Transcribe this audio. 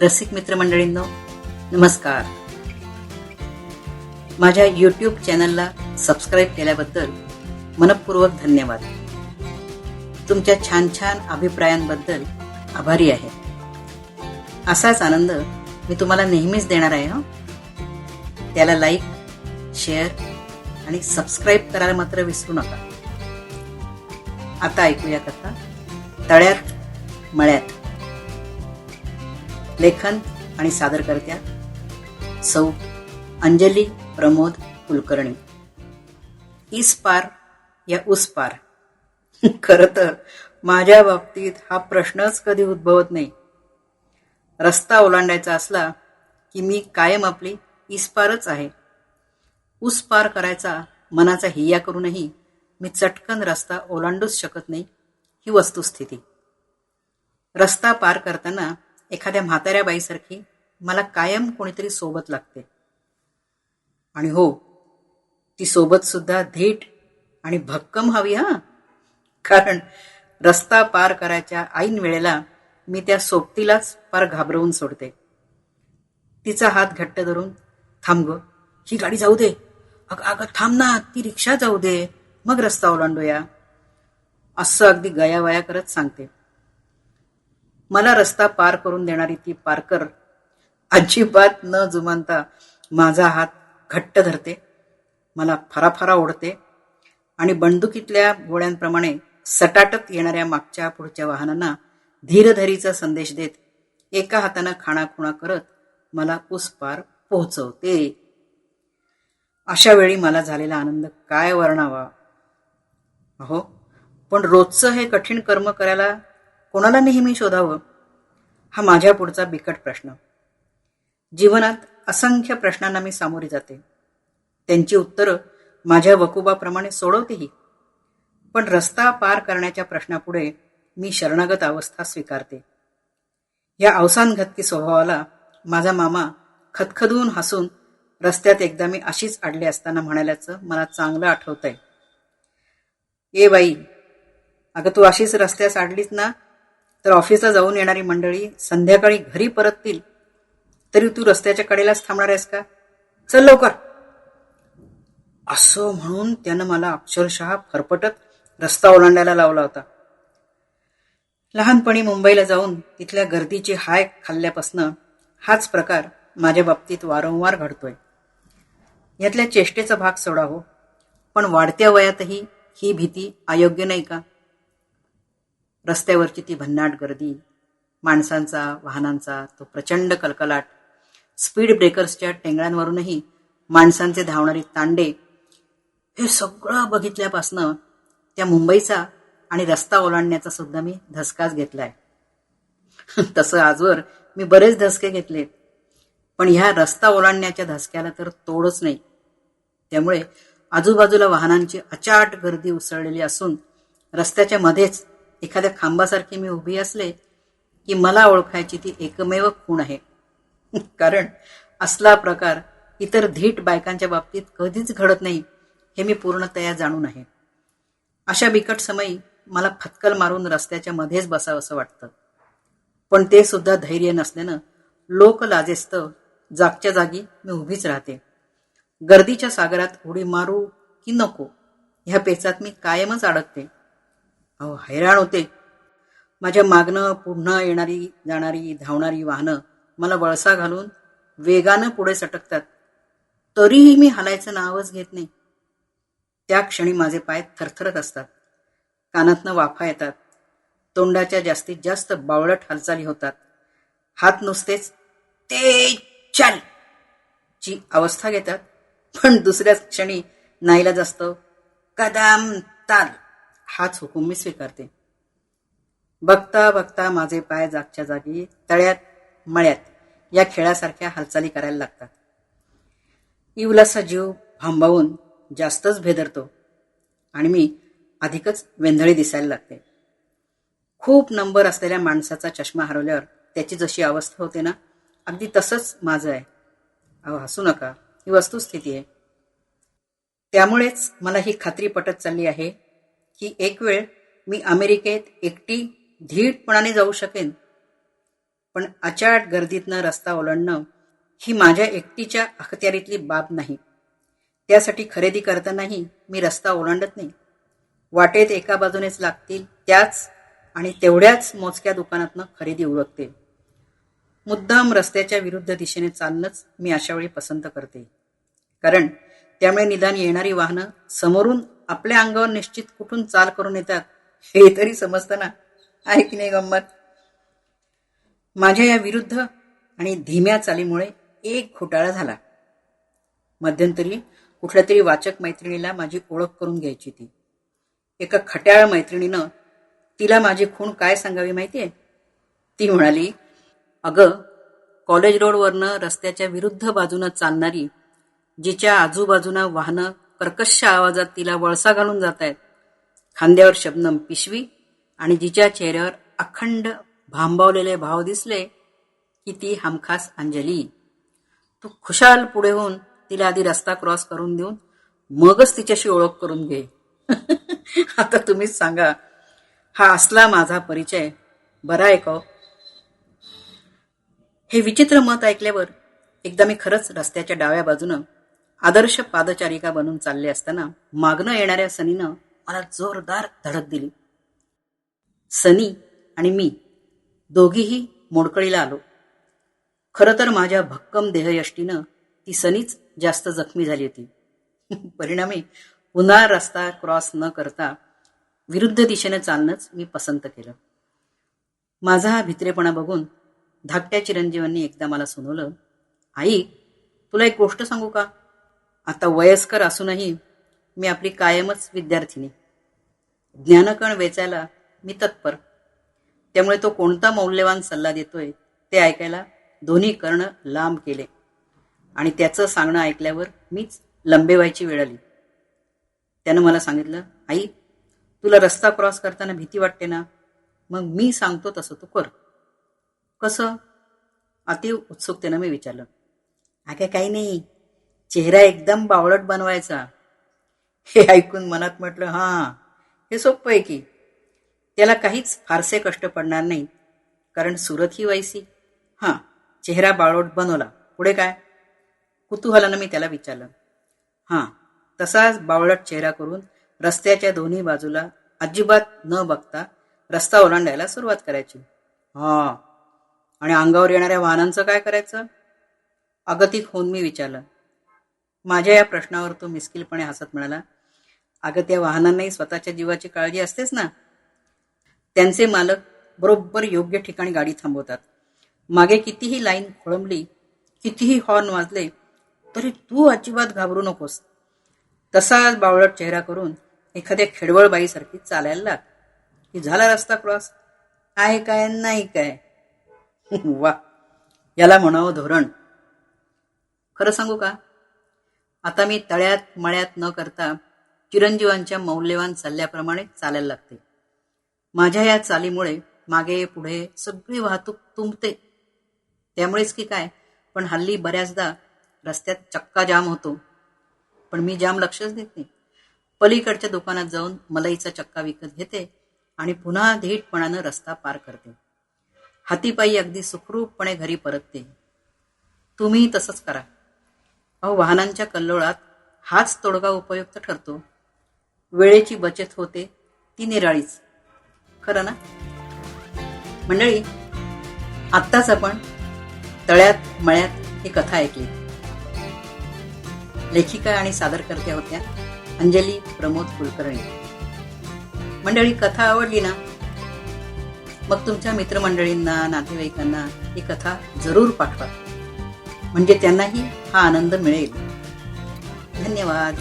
रसिक मित्रमंडळींनो, नमस्कार. माझ्या यूट्यूब चॅनलला सबस्क्राईब केल्याबद्दल मनपूर्वक धन्यवाद. तुमच्या छान छान अभिप्रायांबद्दल आभारी आहे. असाच आनंद मी तुम्हाला नेहमीच देणार आहे. त्याला लाईक, शेअर आणि सबस्क्राईब करायला मात्र विसरू नका. आता ऐकूया कथा तळ्यात मळ्यात. लेखन आणि सादरकर्त्या सौ अंजली प्रमोद कुलकर्णी. इस पार या उस पार. खरं तर माझ्या बाबतीत हा प्रश्नच कधी उद्भवत नाही. रस्ता ओलांडायचा असला की मी कायम आपली इस पारच आहे. उस पार करायचा मनाचा हिया करूनही मी चटकन रस्ता ओलांडूच शकत नाही, ही वस्तुस्थिती. रस्ता पार करताना एखाद्या म्हाताऱ्या बाईसारखी मला कायम कोणीतरी सोबत लागते. आणि हो, ती सोबत सुद्धा धीट आणि भक्कम हवी. कारण रस्ता पार करायच्या ऐन वेळेला मी त्या सोबतीलाच पार घाबरवून सोडते. तिचा हात घट्ट धरून, थांब ग, ही गाडी जाऊ दे, अगं थांब ना, ती रिक्षा जाऊ दे, मग रस्ता ओलांडूया, असं अगदी गयावया करत सांगते. मला रस्ता पार करून देणारी ती पारकर अजिबात न जुमानता माझा हात घट्ट धरते, मला फराफरा ओढते आणि बंदुकीतल्या गोळ्यांप्रमाणे सटाटत येणाऱ्या मागच्या पुढच्या वाहनांना धीरधरीचा संदेश देत एका हातानं खाणाखुणा करत मला उस पार पोहोचवते. अशा वेळी मला झालेला आनंद काय वर्णावा. अहो, पण रोजचं हे कठीण कर्म करायला कोणाला नेहमी शोधावं, हा माझ्या पुढचा बिकट प्रश्न. जीवनात असंख्य प्रश्नांना मी सामोरी जाते, त्यांची उत्तरं माझ्या वकुबाप्रमाणे सोडवतेही. पण रस्ता पार करण्याच्या प्रश्नापुढे मी शरणागत अवस्था स्वीकारते. या अवसानघातकी स्वभावाला माझा मामा खदखदून हसून रस्त्यात एकदा मी अशीच अडले असताना म्हणाल्याचं मला चांगलं आठवतंय. ए बाई, अगं तू अशीच रस्त्यास अडलीस ना, तर ऑफिसला जाऊन येणारी मंडळी संध्याकाळी घरी परततील तरी तू रस्त्याच्या कडेलाच थांबणार आहेस का? चल लवकर. असं म्हणून त्यानं मला अक्षरशः फरफटत रस्ता ओलांडायला लावला होता. लहानपणी मुंबईला जाऊन तिथल्या गर्दीची हाय खाल्ल्यापासनं हाच प्रकार माझ्या बाबतीत वारंवार घडतोय. यातल्या चेष्टेचा भाग सोडा हो, पण वाढत्या वयातही ही भीती अयोग्य नाही का? रस्त्यावरची ती भन्नाट गर्दी, माणसांचा, वाहनांचा तो प्रचंड कलकलाट, स्पीड ब्रेकर्सच्या टेंगळ्यांवरूनही माणसांचे धावणारे तांडे, हे सगळं बघितल्यापासनं त्या मुंबईचा आणि रस्ता ओलांडण्याचा सुद्धा मी धसकाच घेतलाय. तसं आजवर मी बरेच धसके घेतलेत, पण ह्या रस्ता ओलांडण्याच्या धसक्याला तर तोडच नाही. त्यामुळे आजूबाजूला वाहनांची अचाट गर्दी उसळलेली असून रस्त्याच्या मध्येच एखाद्या खांबासारखी मी उभी असले की मला ओळखायची ती एकमेव खूण आहे. कारण असला प्रकार इतर धीट बायकांच्या बाबतीत कधीच घडत नाही, हे मी पूर्णतया जाणून आहे. अशा बिकट समयी मला फटकल मारून रस्त्याच्या मध्येच बसावंसं वाटतं, पण ते सुद्धा धैर्य नसल्यानं लोक लाजेस्तव जागच्या जागी मी उभीच राहते. गर्दीच्या सागरात उडी मारू की नको ह्या पेचात मी कायमच अडकते. अहो, हैराण होते. माझ्या मागणं पुढनं येणारी जाणारी धावणारी वाहनं मला वळसा घालून वेगानं पुढे सटकतात, तरीही मी हलायचं नावच घेत नाही. त्या क्षणी माझे पाय थरथरत असतात, कानातनं वाफा येतात, तोंडाच्या जास्तीत जास्त बावळट हालचाली होतात, हात नुसतेच ते चल ची अवस्था घेतात. पण दुसऱ्याच क्षणी नाईलाज असतो, कदम ताल हाच हुकूम मी स्वीकारते. बघता बघता माझे पाय जागच्या जागी तळ्यात मळ्यात या खेळासारख्या हालचाली करायला लागतात. इवलासा जीव भांबावून जास्तच भेदरतो आणि मी अधिकच वेंधळी दिसायला लागते. खूप नंबर असलेल्या माणसाचा चष्मा हरवल्यावर त्याची जशी अवस्था होते ना, अगदी तसंच माझं आहे. अहो, हसू नका, ही वस्तुस्थिती आहे. त्यामुळेच मला ही खात्री पटत चालली आहे की एक वेळ मी अमेरिकेत एकटी धीटपणाने जाऊ शकेन. पण अचाट गर्दीतनं रस्ता ओलांडणं ही माझ्या एकटीच्या अखत्यारीतली बाब नाही. त्यासाठी खरेदी करतानाही मी रस्ता ओलांडत नाही. वाटेत एका बाजूनेच लागतील त्याच आणि तेवढ्याच मोजक्या दुकानातनं खरेदी उरकते. मुद्दाम रस्त्याच्या विरुद्ध दिशेने चालणंच मी अशावेळी पसंत करते. कारण त्यामुळे निदान येणारी वाहनं समोरून आपल्या अंगावर निश्चित कुठून चाल करून येतात हे तरी समजतं ना. आहे की नाही गंमत? माझ्या या विरुद्ध आणि धीम्या चालीमुळे एक घोटाळा झाला. मध्यंतरी कुठल्या तरी वाचक मैत्रिणीला माझी ओळख करून घ्यायची ती. एका खट्याळ मैत्रिणीनं तिला माझी खूण काय सांगावी माहितीये? ती म्हणाली, अगं, कॉलेज रोडवरनं रस्त्याच्या विरुद्ध बाजूनं चालणारी, जिच्या आजूबाजूनं वाहनं कर्कश आवाजात तिला वळसा घालून जात आहेत, खांद्यावर शबनम पिशवी आणि जिच्या चेहऱ्यावर अखंड भांबावलेले भाव दिसले की ती हमखास अंजली. तू खुशाल पुढे होऊन तिला आधी रस्ता क्रॉस करून देऊन मगच तिच्याशी ओळख करून घे. आता तुम्हीच सांगा, हा असला माझा परिचय बरा आहे का? हे विचित्र मत ऐकल्यावर एकदा मी खरंच रस्त्याच्या डाव्या बाजूनं आदर्श पादचारिका बनून चालले असताना मागणं येणाऱ्या सनीनं मला जोरदार धडक दिली. सनी आणि मी दोघीही मोडकळीला आलो. खरं तर माझ्या भक्कम देहयष्टीनं ती सनीच जास्त जखमी झाली होती. परिणामी पुन्हा रस्ता क्रॉस न करता विरुद्ध दिशेने चालणंच मी पसंत केलं. माझा हा भित्रेपणा बघून धाकट्या चिरंजीवांनी एकदा मला सुनावलं, आई, तुला एक गोष्ट सांगू का? आता वयस्कर असूनही मी आपली कायमच विद्यार्थिनी. ज्ञानकण वेचायला मी तत्पर. त्यामुळे तो कोणता मौल्यवान सल्ला देतोय ते ऐकायला दोन्ही कर्ण लांब केले आणि त्याचं सांगणं ऐकल्यावर मीच लंबे व्हायची वेळ आली. त्यानं मला सांगितलं, आई, तुला रस्ता क्रॉस करताना भीती वाटते ना? मग मी सांगतो तसं तू कर. कसं? अति उत्सुकतेनं मी विचारलं. अगं काही नाही, चेहरा एकदम बावळट बनवायचा. हे ऐकून मनात म्हटलं, हां, हे सोपं आहे की. त्याला काहीच फारसे कष्ट पडणार नाही, कारण सुरत ही वैसी. हां, चेहरा बावळट बनवला, पुढे काय? कुतूहलानं मी त्याला विचारलं. हां, तसाच बावळट चेहरा करून रस्त्याच्या दोन्ही बाजूला अजिबात न बघता रस्ता ओलांडायला सुरुवात करायची. हां, आणि अंगावर येणाऱ्या वाहनांचं काय करायचं? अगतिक होऊन मी विचारलं. माझ्या या प्रश्नावर तो मिस्किलपणे हसत म्हणाला, अगं, त्या वाहनांनाही स्वतःच्या जीवाची काळजी असतेच ना. त्यांचे मालक बरोबर योग्य ठिकाणी गाडी थांबवतात. मागे कितीही लाईन खोळंबली, कितीही हॉर्न वाजले, तरी तू अजिबात घाबरू नकोस. तसाच बावळट चेहरा करून एखाद्या खेडवळ बाईसारखी चालायला लाग की झाला रस्ता क्रॉस. आहे काय नाही काय? वा, याला म्हणावं धोरण. खरं सांगू का, आता मी तळ्यात मळ्यात न करता चिरंजीवांच्या मौल्यवान सल्ल्याप्रमाणे चालायला लागते. माझ्या या चालीमुळे मागे पुढे सगळी वाहतूक तुंबते. त्यामुळेच की काय, पण हल्ली बऱ्याचदा रस्त्यात चक्का जाम होतो. पण मी जाम लक्षच देत नाही. पलीकडच्या दुकानात जाऊन मलईचा चक्का विकत घेते आणि पुन्हा धीटपणानं रस्ता पार करते. हातीपायी अगदी सुखरूपपणे घरी परतते. तुम्ही तसंच करा. अहो, वाहनांच्या कल्लोळात हाच तोडगा उपयुक्त ठरतो. वेळेची बचत होते, ती निराळीच. खरं ना? मंडळी, आत्ताच आपण तळ्यात मळ्यात ही कथा ऐकली. लेखिका आणि सादरकर्त्या होत्या अंजली प्रमोद कुलकर्णी. मंडळी, कथा आवडली ना? मग तुमच्या मित्रमंडळींना, नातेवाईकांना ही कथा जरूर पाठवा, म्हणजे त्यांनाही हा आनंद मिळेल. धन्यवाद.